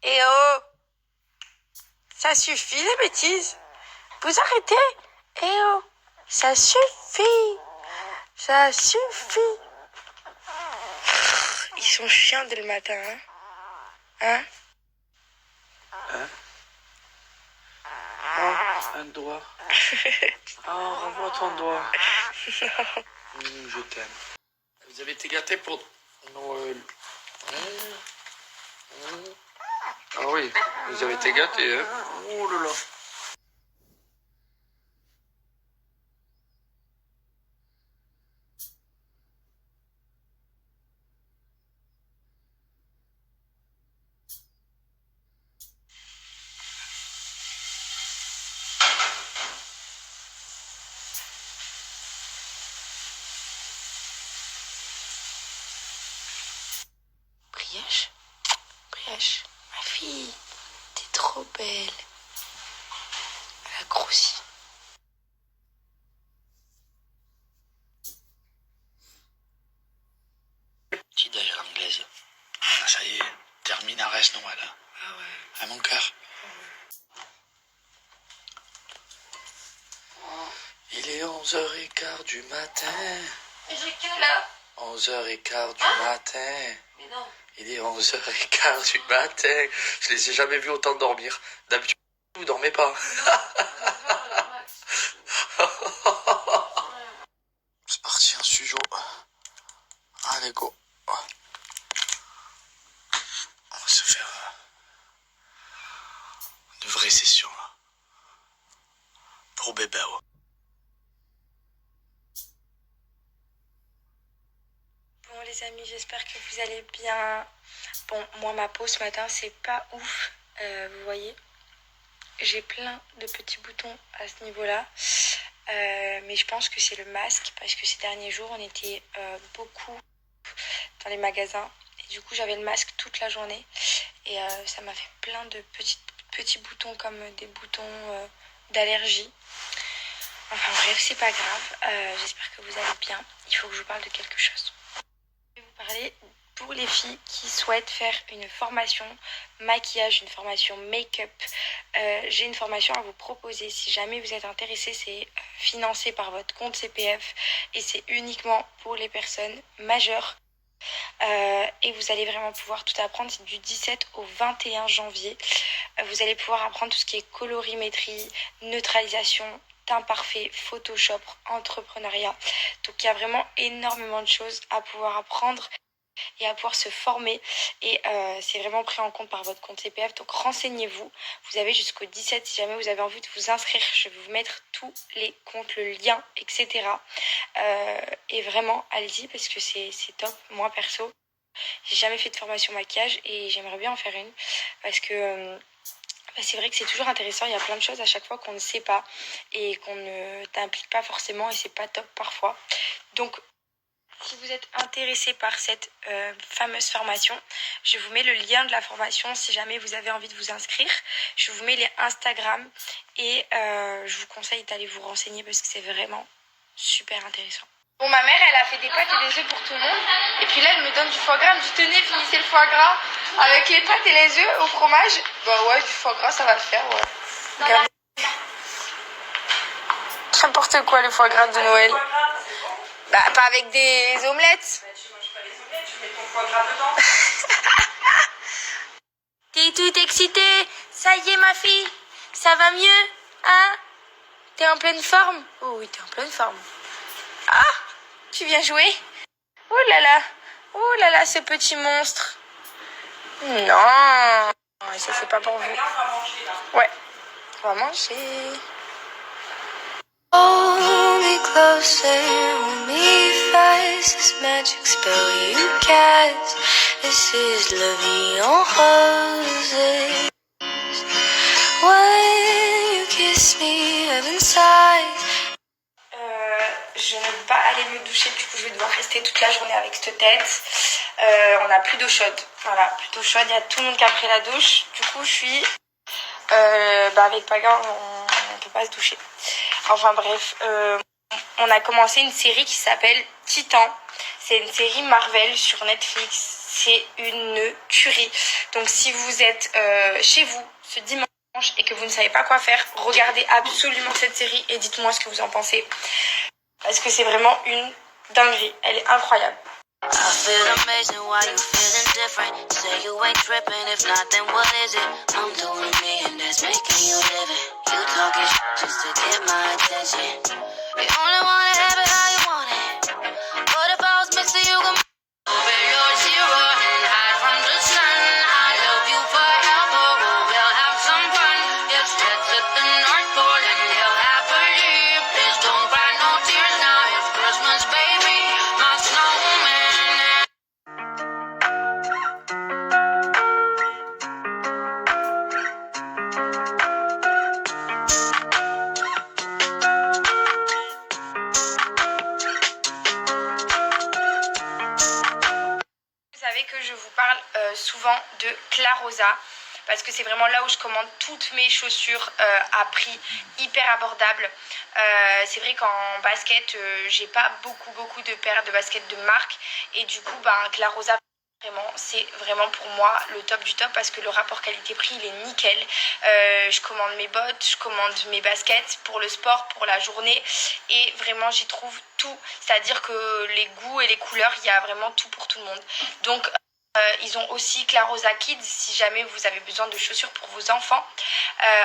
Eh oh, ça suffit les bêtises. Vous arrêtez? Eh oh, ça suffit. Ça suffit. Ils sont chiants dès le matin, hein? Hein? Hein? Oh, un doigt. Oh, renvoie ton doigt. Je t'aime. Vous avez été gâtés pour Noël. Ah oui, vous avez été gâtés, hein? Oh là là. Brioche, Brioche, ma fille, t'es trop belle. Elle a grossi. Petite déj à l'anglaise. Ah, ça y est, termine Arès Noël. Hein. Ah ouais. À mon cœur. Il est 11h15 du matin. Mais j'ai quelle heure? 11h15 du matin. Mais non. Il est 11h15 du matin. Je les ai jamais vus autant dormir. D'habitude, vous dormez pas. C'est parti, un sujo. Allez, go. On va se faire une vraie session, là. Pour bébé, ouais. Bon les amis, j'espère que vous allez bien. Bon, moi ma peau ce matin c'est pas ouf, vous voyez. J'ai plein de petits boutons à ce niveau-là. Mais je pense que c'est le masque parce que ces derniers jours on était beaucoup dans les magasins. Et du coup j'avais le masque toute la journée. Et ça m'a fait plein de petits boutons comme des boutons d'allergie. Enfin bref, c'est pas grave. J'espère que vous allez bien. Il faut que je vous parle de quelque chose. Je vais vous parler pour les filles qui souhaitent faire une formation maquillage, une formation make-up. J'ai une formation à vous proposer. Si jamais vous êtes intéressé, c'est financé par votre compte CPF et c'est uniquement pour les personnes majeures. Et vous allez vraiment pouvoir tout apprendre. C'est du 17 au 21 janvier. Vous allez pouvoir apprendre tout ce qui est colorimétrie, neutralisation, teint parfait, Photoshop, entrepreneuriat. Donc il y a vraiment énormément de choses à pouvoir apprendre et à pouvoir se former. Et c'est vraiment pris en compte par votre compte CPF. Donc renseignez-vous. Vous avez jusqu'au 17 si jamais vous avez envie de vous inscrire. Je vais vous mettre tous les comptes, le lien, etc. Et vraiment, allez-y parce que c'est top. Moi, perso, j'ai jamais fait de formation maquillage et j'aimerais bien en faire une parce que c'est vrai que c'est toujours intéressant. Il y a plein de choses à chaque fois qu'on ne sait pas et qu'on ne t'implique pas forcément et c'est pas top parfois. Donc, si vous êtes intéressé par cette fameuse formation, je vous mets le lien de la formation si jamais vous avez envie de vous inscrire. Je vous mets les Instagram et je vous conseille d'aller vous renseigner parce que c'est vraiment super intéressant. Bon, ma mère, elle a fait des pâtes et des œufs pour tout le monde. Et puis là, elle me donne du foie gras. Elle me dit, tenez, finissez le foie gras avec les pâtes et les œufs au fromage. Bah ouais, du foie gras, ça va le faire, ouais. Regardez. N'importe quoi, le foie gras de Noël. Bah, pas avec des omelettes. Bah, tu manges pas les omelettes, tu mets ton foie gras dedans. T'es toute excitée. Ça y est, ma fille. Ça va mieux, hein? T'es en pleine forme? Oh oui, t'es en pleine forme. Ah! Tu viens jouer? Oh là là, ce petit monstre. Non, ça c'est pas pour vous. Ouais, on va manger. Hold me closer, hold me fast. This magic spell you cast. This is la vie en rose. When you kiss me, heaven sighs. Je ne peux pas aller me doucher, du coup je vais devoir rester toute la journée avec cette tête. On n'a plus d'eau chaude, voilà, plus d'eau chaude, il y a tout le monde qui a pris la douche. Du coup je suis avec Paga, on ne peut pas se doucher. Enfin bref, on a commencé une série qui s'appelle Titan. C'est une série Marvel sur Netflix. c'est une tuerie. Donc si vous êtes chez vous ce dimanche et que vous ne savez pas quoi faire, regardez absolument cette série et dites-moi ce que vous en pensez. Parce que c'est vraiment une dinguerie, elle est incroyable. I feel amazing, why you feeling different? Say you ain't tripping, if not then what is it? I'm doing me and that's making you live it. You talking just to get my attention. You only wanna have it how you want it. But if I was missing you can below zero and hide from the sun. I love you forever, we'll have some fun. Yes, let's hit the North Pole and live happily. Please don't cry no tears now, it's Christmas baby, my snowman. Vous savez que je vous parle souvent de Clarosa parce que c'est vraiment là où je commande toutes mes chaussures à prix hyper abordable. C'est vrai qu'en basket, j'ai pas beaucoup de paires de baskets de marque et du coup, Clarosa, vraiment, c'est vraiment pour moi le top du top parce que le rapport qualité-prix il est nickel. Je commande mes bottes, je commande mes baskets pour le sport, pour la journée et vraiment j'y trouve tout. C'est-à-dire que les goûts et les couleurs, il y a vraiment tout pour tout le monde. Donc ils ont aussi Clarosa Kids si jamais vous avez besoin de chaussures pour vos enfants.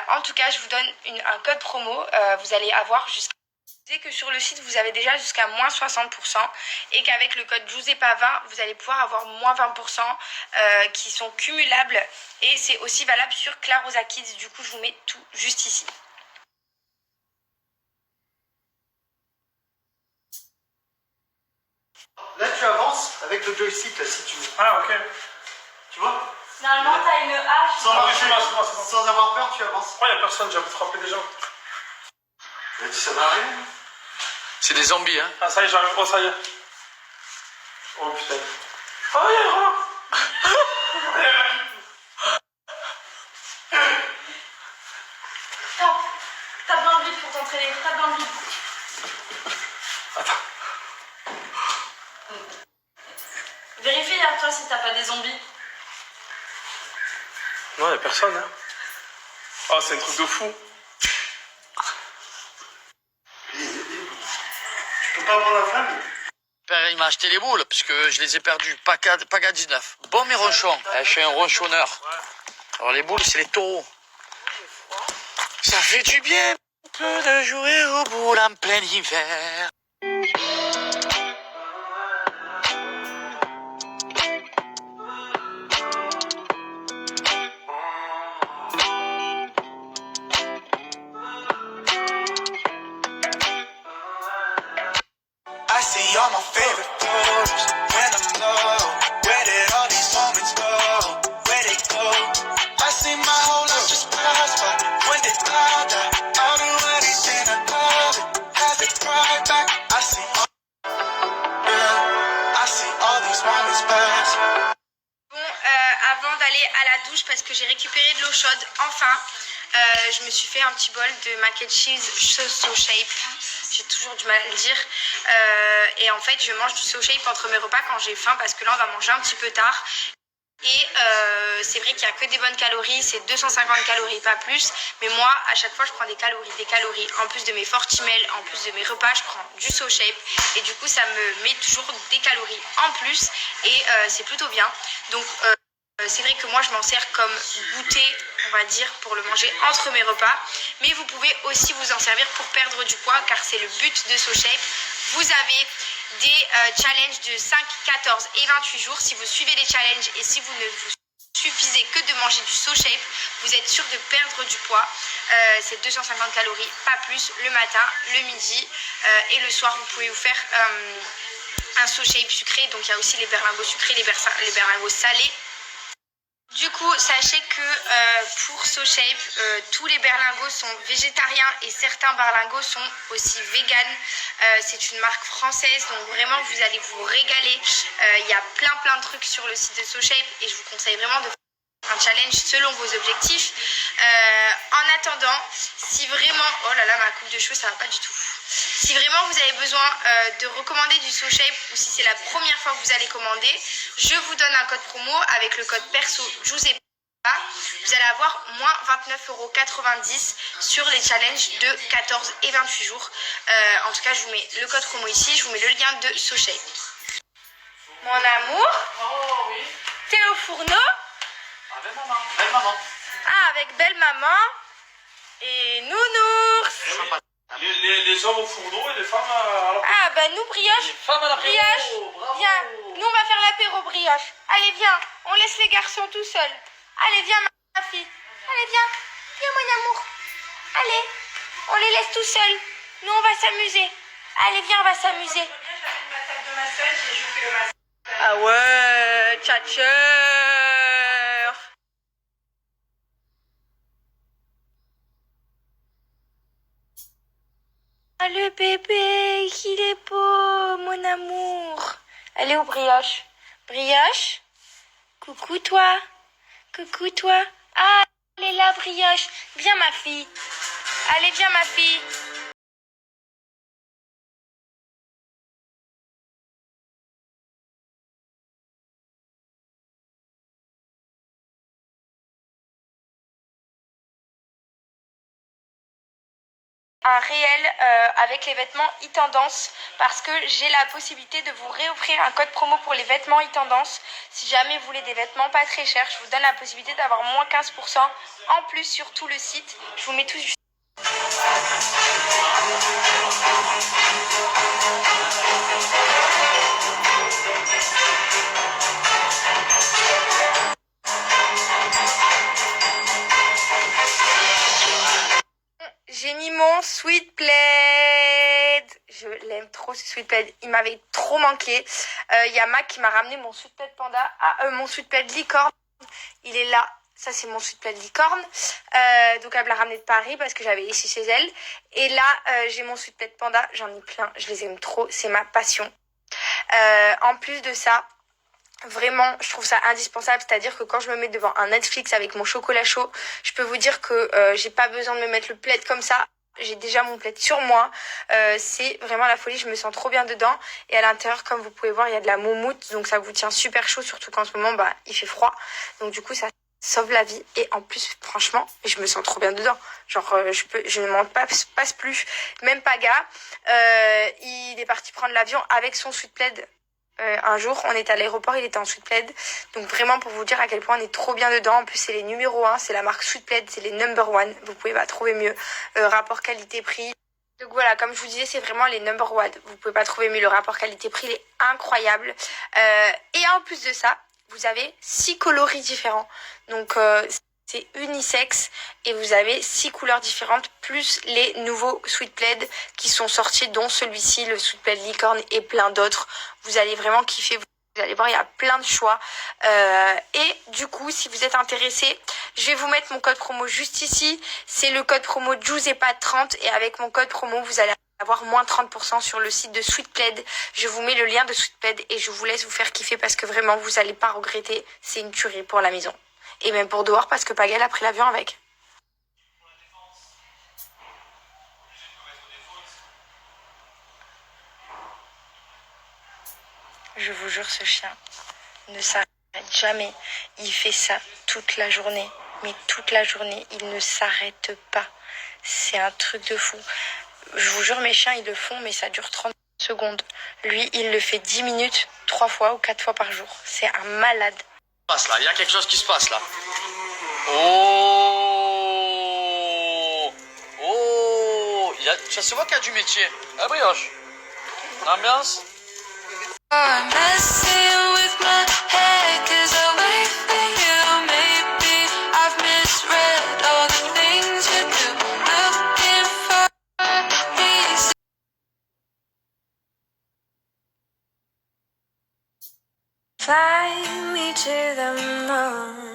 En tout cas, je vous donne un code promo. Vous allez avoir jusqu'à... C'est que sur le site, vous avez déjà jusqu'à moins 60% et qu'avec le code JOUSEPA20, vous allez pouvoir avoir moins 20% qui sont cumulables et c'est aussi valable sur Clarosa Kids. Du coup, je vous mets tout juste ici. Là, tu avances avec le joystick, là, si tu veux. Ah, ok. Tu vois? Normalement, t'as une hache. Sans, Ah oui, c'est bon. sans avoir peur, tu avances. Pourquoi il n'y a personne? J'ai frappé des gens. Mais ça va rien. C'est des zombies, hein. Ah, ça y est, j'arrive. Oh, ça y est. Oh, putain. Oh, il y a un rat. Tape dans le vide pour t'entraîner. Tape dans le vide. Vérifie derrière toi si t'as pas des zombies. Non, il n'y a personne, hein. Oh, c'est un truc de fou. Tu peux pas avoir la flamme? Père, il m'a acheté les boules, puisque je les ai perdues. Pack à 19. Bon, mes ronchons. Je suis un ronchonneur. Alors, les boules, c'est les taureaux. Ça fait du bien un peu de jouer aux boules en plein hiver. I see all my favorite photos when I'm low. Where did all these moments go? Where they go? I see my whole life just pass by. When did I die? I'll do anything I love it. Have it right back. I see all these moments pass. Bon, avant d'aller à la douche, parce que j'ai récupéré de l'eau chaude, enfin, je me suis fait un petit bol de mac and cheese So Shape. J'ai toujours du mal à le dire. Et en fait, je mange du So Shape entre mes repas quand j'ai faim, parce que là, on va manger un petit peu tard. Et c'est vrai qu'il n'y a que des bonnes calories, c'est 250 calories, pas plus. Mais moi, à chaque fois, je prends des calories. En plus de mes Fortimel, en plus de mes repas, je prends du So Shape. Et du coup, ça me met toujours des calories en plus. Et c'est plutôt bien. Donc, c'est vrai que moi, je m'en sers comme goûter, on va dire, pour le manger entre mes repas. Mais vous pouvez aussi vous en servir pour perdre du poids, car c'est le but de So Shape. Vous avez des challenges de 5, 14 et 28 jours. Si vous suivez les challenges et si vous ne vous suffisez que de manger du So Shape, vous êtes sûr de perdre du poids. C'est 250 calories, pas plus, le matin, le midi et le soir. Vous pouvez vous faire un So Shape sucré. Donc il y a aussi les berlingots sucrés, les berlingots salés. Du coup, sachez que pour So Shape, tous les berlingots sont végétariens et certains berlingots sont aussi véganes. C'est une marque française, donc vraiment vous allez vous régaler. Il y a plein de trucs sur le site de So Shape et je vous conseille vraiment de faire un challenge selon vos objectifs. En attendant, si vraiment... Oh là là, ma coupe de cheveux, ça va pas du tout. Si vraiment vous avez besoin de recommander du SoShape ou si c'est la première fois que vous allez commander, je vous donne un code promo avec le code perso Giuseppe. Vous allez avoir moins 29,90 € sur les challenges de 14 et 28 jours. En tout cas, je vous mets le code promo ici, je vous mets le lien de SoShape. Mon amour, Oh oui. t'es au fourneau? Avec maman. Belle maman. Ah, avec belle maman et nounours. Les hommes au fourneau et les femmes à la... Ah, bah nous, brioche. Femme à la Brioche, viens. Nous, on va faire l'apéro, brioche. Allez, viens. On laisse les garçons tout seuls. Allez, viens, ma fille. Allez, viens. Viens, mon amour. Allez, on les laisse tout seuls. Nous, on va s'amuser. Allez, viens, on va s'amuser. Ah ouais, tchatcheur. Ah, le bébé, il est beau, mon amour. Elle est où, Brioche? Brioche? Coucou, toi. Coucou, toi. Ah, elle est là, Brioche. Viens, ma fille. Allez, viens, ma fille. Un réel avec les vêtements e-tendance parce que j'ai la possibilité de vous réoffrir un code promo pour les vêtements e-tendance. Si jamais vous voulez des vêtements pas très chers, je vous donne la possibilité d'avoir moins 15% en plus sur tout le site. Je vous mets tout juste. J'ai mis mon sweat plaid. Je l'aime trop ce sweat plaid. Il m'avait trop manqué. Il y a Mac qui m'a ramené mon sweat plaid panda. Mon sweat plaid licorne. Il est là. Ça, c'est mon sweat plaid licorne. Donc, elle me l'a ramené de Paris parce que j'avais ici chez elle. Et là, j'ai mon sweat plaid panda. J'en ai plein. Je les aime trop. C'est ma passion. En plus de ça, vraiment, je trouve ça indispensable, c'est-à-dire que quand je me mets devant un Netflix avec mon chocolat chaud, je peux vous dire que j'ai pas besoin de me mettre le plaid comme ça. J'ai déjà mon plaid sur moi. C'est vraiment la folie, je me sens trop bien dedans. Et à l'intérieur, comme vous pouvez voir, il y a de la moumoute, donc ça vous tient super chaud, surtout qu'en ce moment, il fait froid. Donc du coup, ça sauve la vie. Et en plus, franchement, je me sens trop bien dedans. Genre, je ne m'en passe plus. Même Paga, il est parti prendre l'avion avec son sweat plaid. Un jour, on était à l'aéroport, il était en sweat plaid. Donc vraiment pour vous dire à quel point on est trop bien dedans. En plus, c'est les numéros 1, c'est la marque sweat plaid, c'est les number 1. Vous pouvez pas trouver mieux. Rapport qualité-prix. Donc voilà, comme je vous disais, c'est vraiment les number 1. Vous pouvez pas trouver mieux. Le rapport qualité-prix, il est incroyable. Et en plus de ça, vous avez 6 coloris différents. Donc c'est unisexe et vous avez 6 couleurs différentes plus les nouveaux sweat plaid qui sont sortis, dont celui-ci, le sweat plaid licorne et plein d'autres. Vous allez vraiment kiffer. Vous allez voir, il y a plein de choix. Et du coup, si vous êtes intéressé, je vais vous mettre mon code promo juste ici. C'est le code promo Giuseppa30 et avec mon code promo, vous allez avoir moins 30% sur le site de Sweet Plaid. Je vous mets le lien de Sweet Plaid et je vous laisse vous faire kiffer parce que vraiment, vous n'allez pas regretter. C'est une tuerie pour la maison. Et même pour dehors parce que Pagal a pris l'avion avec. Je vous jure, ce chien ne s'arrête jamais. Il fait ça toute la journée. Mais toute la journée, il ne s'arrête pas. C'est un truc de fou. Je vous jure, mes chiens, ils le font, mais ça dure 30 secondes. Lui, il le fait 10 minutes, 3 fois ou 4 fois par jour. C'est un malade. Il y a quelque chose qui se passe là. Oh, oh, ça se voit qu'il y a du métier. Ah, brioche. L'ambiance. I'm messing with my head 'cause I wait for you. Maybe I've misread all the things you do. Looking for reasons. Fly me to the moon.